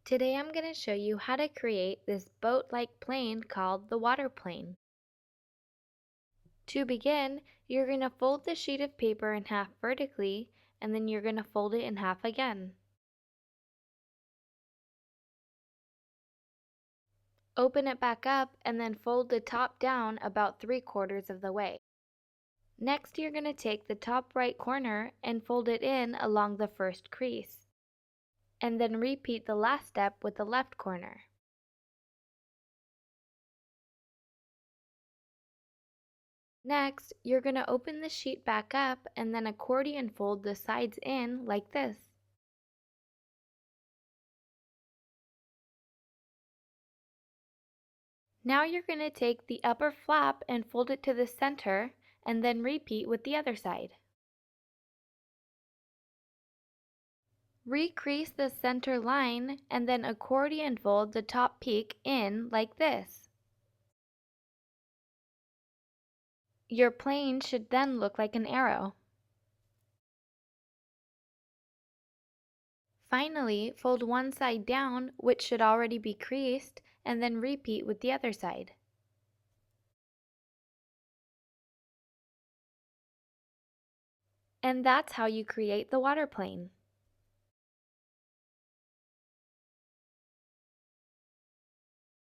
Today I'm going to show you how to create this boat-like plane called the water plane. To begin, you're going to fold the sheet of paper in half vertically, and then you're going to fold it in half again. Open it back up and then fold the top down about 3/4 of the way. Next, you're going to take the top right corner and fold it in along the first crease, and then repeat the last step with the left corner. Next, you're going to open the sheet back up and then accordion fold the sides in like this. Now you're going to take the upper flap and fold it to the center and then repeat with the other side. Recrease the center line and then accordion fold the top peak in like this. Your plane should then look like an arrow. Finally, fold one side down, which should already be creased, and then repeat with the other side. And that's how you create the water plane.